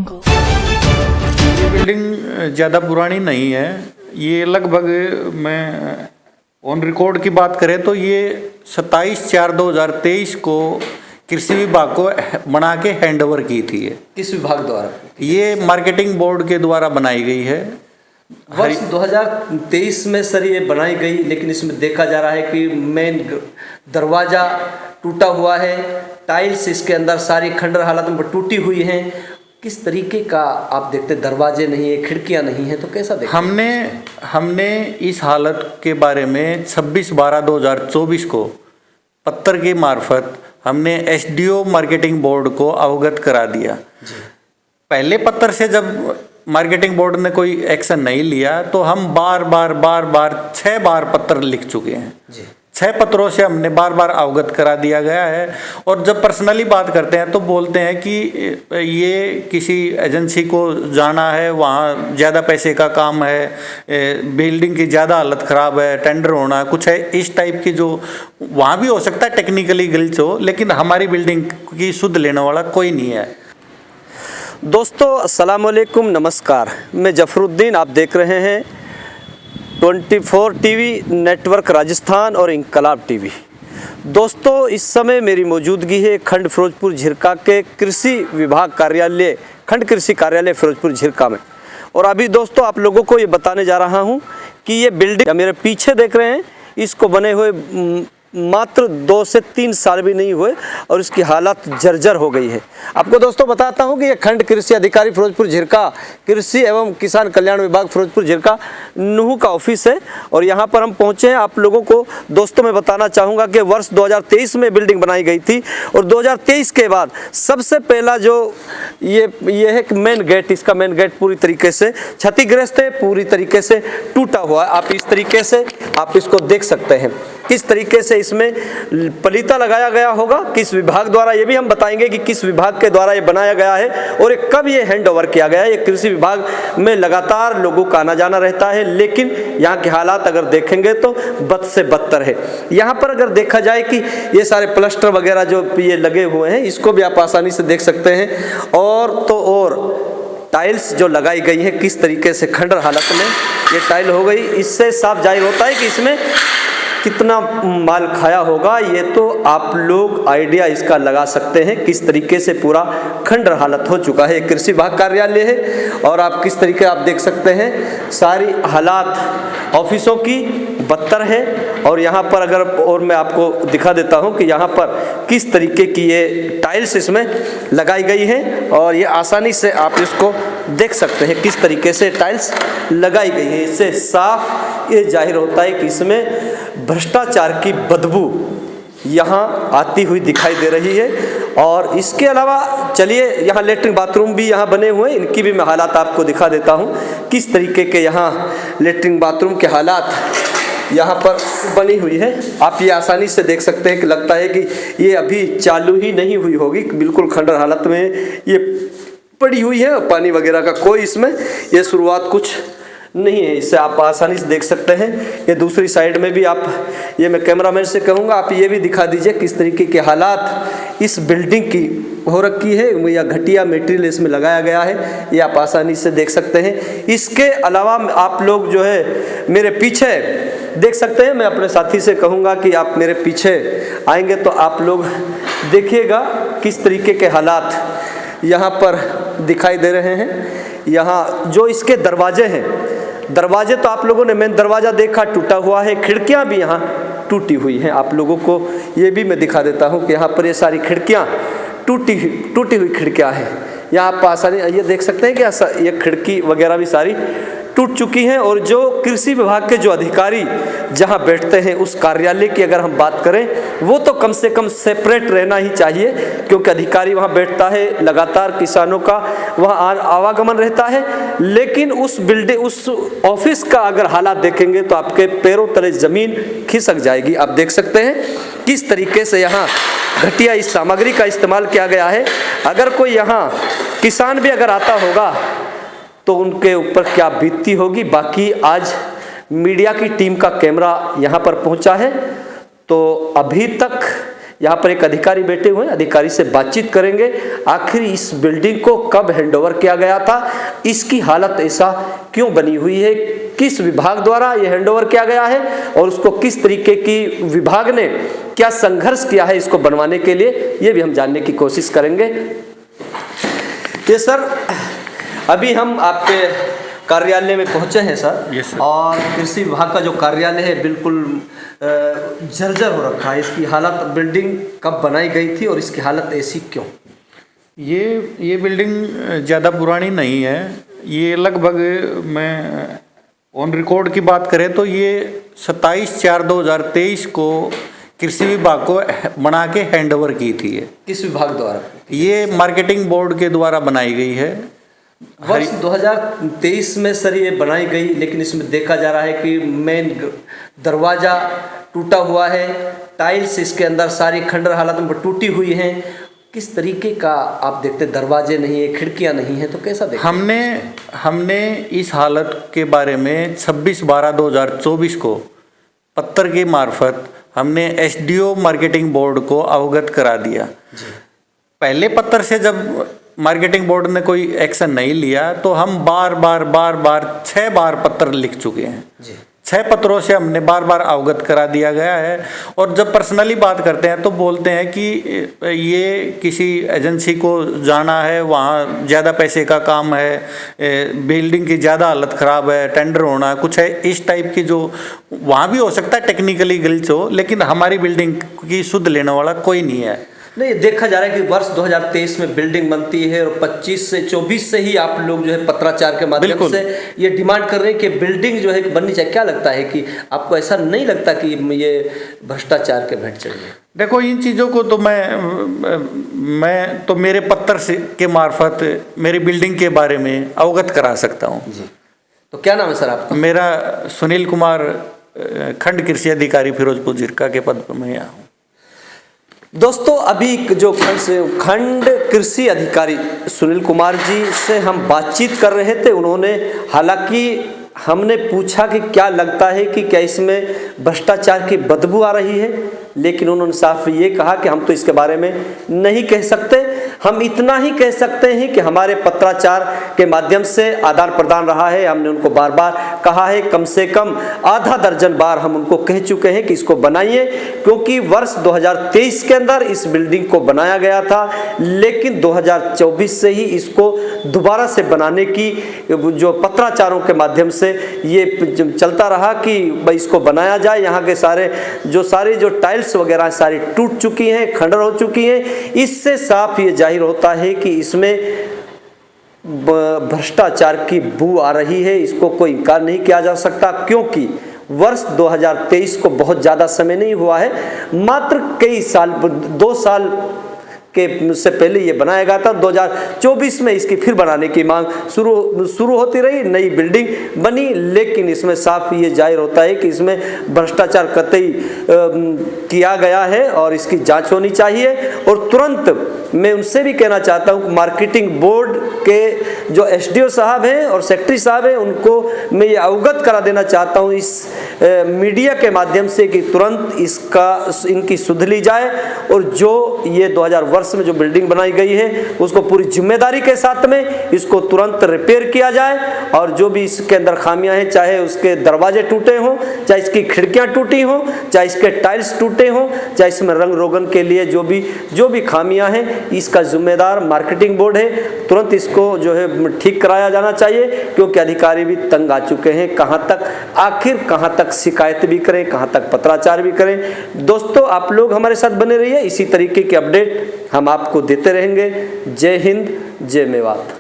jungle. ये building ज़्यादा पुरानी नहीं है। ये लगभग मैं ऑन रिकॉर्ड की बात करें तो ये 27/4/2023 को कृषि विभाग को बना के हैंडओवर की थी। किस विभाग द्वारा? ये मार्केटिंग बोर्ड के द्वारा बनाई गई है। वर्ष 2023 में सर ये बनाई गई, लेकिन इसमें देखा जा रहा है कि मेन दरवाज़ा टूटा हुआ है, टाइल्स इसके अंदर सारी खंडर हालत में टूटी हुई हैं। किस तरीके का आप देखते, दरवाजे नहीं है, खिड़कियां नहीं है, तो कैसा देखते? हमने इस हालत के बारे में 26/12/2024 को पत्र के मार्फत हमने एसडीओ मार्केटिंग बोर्ड को अवगत करा दिया। पहले पत्र से जब मार्केटिंग बोर्ड ने कोई एक्शन नहीं लिया तो हम बार 6 बार पत्र लिख चुके हैं। 6 पत्रों से हमने बार अवगत करा दिया गया है। और जब पर्सनली बात करते हैं तो बोलते हैं कि ये किसी एजेंसी को जाना है, वहाँ ज़्यादा पैसे का काम है, बिल्डिंग की ज़्यादा हालत ख़राब है, टेंडर होना कुछ है, इस टाइप की जो वहाँ भी हो सकता है टेक्निकली गिल्च हो, लेकिन हमारी बिल्डिंग की शुद्ध लेने वाला कोई नहीं है। दोस्तों अस्सलाम वालेकुम, नमस्कार। मैं जफरुद्दीन, आप देख रहे हैं 24 टीवी नेटवर्क राजस्थान और इंकलाब टीवी। दोस्तों इस समय मेरी मौजूदगी है खंड फिरोजपुर झिरका के कृषि विभाग कार्यालय, खंड कृषि कार्यालय फिरोजपुर झिरका में। और अभी दोस्तों आप लोगों को ये बताने जा रहा हूँ कि ये बिल्डिंग मेरे पीछे देख रहे हैं, इसको बने हुए मात्र 2 से 3 साल भी नहीं हुए और इसकी हालत जर्जर हो गई है। आपको दोस्तों बताता हूं कि ये खंड कृषि अधिकारी फिरोजपुर झिरका, कृषि एवं किसान कल्याण विभाग फिरोजपुर झिरका नूह का ऑफिस है। और यहां पर हम पहुंचे हैं। आप लोगों को दोस्तों मैं बताना चाहूँगा कि वर्ष 2023 में बिल्डिंग बनाई गई थी और 2023 के बाद सबसे पहला जो ये है मेन गेट, इसका मेन गेट पूरी तरीके से क्षतिग्रस्त है, पूरी तरीके से टूटा हुआ है। आप इस तरीके से आप इसको देख सकते हैं किस तरीके से इसमें पलीता लगाया गया होगा, किस विभाग द्वारा, ये भी हम बताएंगे कि किस विभाग के द्वारा ये बनाया गया है और ये कब ये हैंड ओवर किया गया है। ये कृषि विभाग में लगातार लोगों का आना जाना रहता है, लेकिन यहाँ के हालात अगर देखेंगे तो बद से बदतर है। यहाँ पर अगर देखा जाए कि ये सारे प्लास्टर वगैरह जो ये लगे हुए हैं, इसको भी आप आसानी से देख सकते हैं। और टाइल्स जो लगाई गई है किस तरीके से खंडर हालत में ये टाइल हो गई, इससे साफ जाहिर होता है कि इसमें कितना माल खाया होगा। ये तो आप लोग आइडिया इसका लगा सकते हैं किस तरीके से पूरा खंडर हालत हो चुका है। कृषि विभाग कार्यालय है और आप किस तरीके आप देख सकते हैं सारी हालात ऑफिसों की बदतर है। और यहाँ पर अगर और मैं आपको दिखा देता हूँ कि यहाँ पर किस तरीके की ये टाइल्स इसमें लगाई गई है और ये आसानी से आप इसको देख सकते हैं किस तरीके से टाइल्स लगाई गई है। इससे साफ ये जाहिर होता है कि इसमें भ्रष्टाचार की बदबू यहाँ आती हुई दिखाई दे रही है। और इसके अलावा चलिए यहाँ लेटरिन बाथरूम भी यहाँ बने हुए हैं, इनकी भी मैं हालात आपको दिखा देता हूँ किस तरीके के यहाँ लेटरिन बाथरूम के हालात यहाँ पर बनी हुई है। आप ये आसानी से देख सकते हैं कि लगता है कि ये अभी चालू ही नहीं हुई होगी, बिल्कुल खंडर हालत में ये पड़ी हुई है। पानी वगैरह का कोई इसमें ये शुरुआत कुछ नहीं है, इससे आप आसानी से देख सकते हैं। ये दूसरी साइड में भी आप, ये मैं कैमरामैन से कहूँगा आप ये भी दिखा दीजिए किस तरीके के हालात इस बिल्डिंग की हो रखी है, या घटिया मटेरियल इसमें लगाया गया है, ये आप आसानी से देख सकते हैं। इसके अलावा आप लोग जो है मेरे पीछे देख सकते हैं, मैं अपने साथी से कहूँगा कि आप मेरे पीछे आएंगे तो आप लोग देखिएगा किस तरीके के हालात यहाँ पर दिखाई दे रहे हैं। यहाँ जो इसके दरवाजे हैं, दरवाजे तो आप लोगों ने मेन दरवाज़ा देखा टूटा हुआ है, खिड़कियाँ भी यहाँ टूटी हुई हैं। आप लोगों को ये भी मैं दिखा देता हूँ कि यहाँ पर ये सारी खिड़कियाँ टूटी हुई खिड़कियाँ हैं। यहाँ आप आसानी ये देख सकते हैं कि ये खिड़की वगैरह भी सारी टूट चुकी हैं। और जो कृषि विभाग के जो अधिकारी जहां बैठते हैं उस कार्यालय की अगर हम बात करें, वो तो कम से कम सेपरेट रहना ही चाहिए, क्योंकि अधिकारी वहां बैठता है, लगातार किसानों का वहां आवागमन रहता है। लेकिन उस बिल्डिंग, उस ऑफिस का अगर हालात देखेंगे तो आपके पैरों तले जमीन खिसक जाएगी। आप देख सकते हैं किस तरीके से यहाँ घटिया इस सामग्री का इस्तेमाल किया गया है। अगर कोई यहाँ किसान भी अगर आता होगा तो उनके ऊपर क्या बीतती होगी। बाकी आज मीडिया की टीम का कैमरा यहाँ पर पहुँचा है तो अभी तक यहाँ पर एक अधिकारी बैठे हुए हैं, अधिकारी से बातचीत करेंगे। आखिर इस बिल्डिंग को कब हैंडओवर किया गया था, इसकी हालत ऐसा क्यों बनी हुई है, किस विभाग द्वारा ये हैंडओवर किया गया है और उसको किस तरीके की विभाग ने क्या संघर्ष किया है इसको बनवाने के लिए, ये भी हम जानने की कोशिश करेंगे। ये सर, अभी हम आपके कार्यालय में पहुंचे हैं सर। Yes, sir। और कृषि विभाग का जो कार्यालय है बिल्कुल जर्जर हो रखा है। इसकी हालत, बिल्डिंग कब बनाई गई थी और इसकी हालत ऐसी क्यों? ये बिल्डिंग ज़्यादा पुरानी नहीं है। ये लगभग, मैं ऑन रिकॉर्ड की बात करें तो ये 27/4/2023 को कृषि विभाग को बना के हैंडओवर की थी। किस विभाग द्वारा? ये मार्केटिंग बोर्ड के द्वारा बनाई गई है। वर्ष 2023 में सर ये बनाई गई, लेकिन इसमें देखा जा रहा है कि मेन दरवाज़ा टूटा हुआ है, टाइल्स इसके अंदर सारी खंडर हालत में टूटी हुई हैं। किस तरीके का आप देखते, दरवाजे नहीं है, खिड़कियां नहीं है, तो कैसा देखते? हमने इस हालत के बारे में 26/12/2024 को पत्र के मार्फत हमने एसडीओ मार्केटिंग बोर्ड को अवगत करा दिया। पहले पत्र से जब मार्केटिंग बोर्ड ने कोई एक्शन नहीं लिया तो हम बार बार 6 बार पत्र लिख चुके हैं। 6 पत्रों से हमने बार अवगत करा दिया गया है। और जब पर्सनली बात करते हैं तो बोलते हैं कि ये किसी एजेंसी को जाना है, वहाँ ज़्यादा पैसे का काम है, बिल्डिंग की ज़्यादा हालत ख़राब है, टेंडर होना कुछ है, इस टाइप की जो वहाँ भी हो सकता है टेक्निकली ग्लिच हो, लेकिन हमारी बिल्डिंग की सुध लेने वाला कोई नहीं है। नहीं, देखा जा रहा है कि वर्ष 2023 में बिल्डिंग बनती है और 25 से 24 से ही आप लोग जो है पत्राचार के माध्यम से ये डिमांड कर रहे हैं कि बिल्डिंग जो है बननी चाहिए। क्या लगता है कि आपको ऐसा नहीं लगता कि ये भ्रष्टाचार के भेंट चढ़ी है? देखो, इन चीज़ों को तो मैं तो मेरे पत्र से के मार्फत मेरी बिल्डिंग के बारे में अवगत करा सकता हूँ। जी, तो क्या नाम है सर आपका? मेरा सुनील कुमार, खंड कृषि अधिकारी फिरोजपुर जिरका के पद पर मैं यहाँ हूँ। दोस्तों, अभी जो खंड कृषि अधिकारी सुनील कुमार जी से हम बातचीत कर रहे थे, उन्होंने, हालांकि हमने पूछा कि क्या लगता है कि क्या इसमें भ्रष्टाचार की बदबू आ रही है, लेकिन उन्होंने साफ ये कहा कि हम तो इसके बारे में नहीं कह सकते। हम इतना ही कह सकते हैं कि हमारे पत्राचार के माध्यम से आदान प्रदान रहा है। हमने उनको बार बार कहा है, कम से कम आधा दर्जन बार हम उनको कह चुके हैं कि इसको बनाइए, क्योंकि वर्ष 2023 के अंदर इस बिल्डिंग को बनाया गया था, लेकिन 2024 से ही इसको दोबारा से बनाने की जो पत्राचारों के माध्यम से ये चलता रहा कि भाई इसको बनाया जाए। यहाँ के सारे जो टाइल्स वगैरह सारी टूट चुकी हैं, खंडर हो चुकी हैं। इससे साफ ये जाहिर होता है कि इसमें भ्रष्टाचार की बू आ रही है। इसको कोई इनकार नहीं किया जा सकता, क्योंकि वर्ष 2023 को बहुत ज़्यादा समय नहीं हुआ है, मात्र कई साल, 2 साल के से पहले ये बनाया गया था। 2024 में इसकी फिर बनाने की मांग शुरू होती रही, नई बिल्डिंग बनी, लेकिन इसमें साफ ये जाहिर होता है कि इसमें भ्रष्टाचार कतई किया गया है और इसकी जांच होनी चाहिए। और तुरंत मैं उनसे भी कहना चाहता हूँ, मार्केटिंग बोर्ड के जो एसडीओ साहब हैं और सेक्रेटरी साहब हैं, उनको मैं ये अवगत करा देना चाहता हूँ इस मीडिया के माध्यम से कि तुरंत इनकी सुध ली जाए और जो ये 2000 वर्ष में जो बिल्डिंग बनाई गई है उसको पूरी जिम्मेदारी के साथ में इसको तुरंत रिपेयर किया जाए। और जो भी इसके अंदर खामियां हैं, चाहे उसके दरवाजे टूटे हों, चाहे इसकी खिड़कियां टूटी हों, चाहे इसके टाइल्स टूटे हों, चाहे इसमें रंग रोगन के लिए जो भी खामियां हैं, इसका जिम्मेदार मार्केटिंग बोर्ड है। तुरंत इसको जो है ठीक कराया जाना चाहिए, क्योंकि अधिकारी भी तंग आ चुके हैं। कहाँ तक शिकायत भी करें, कहाँ तक पत्राचार भी करें। दोस्तों, आप लोग हमारे साथ बने रहिए, इसी तरीके के अपडेट हम आपको देते रहेंगे। जय हिंद, जय मेवात।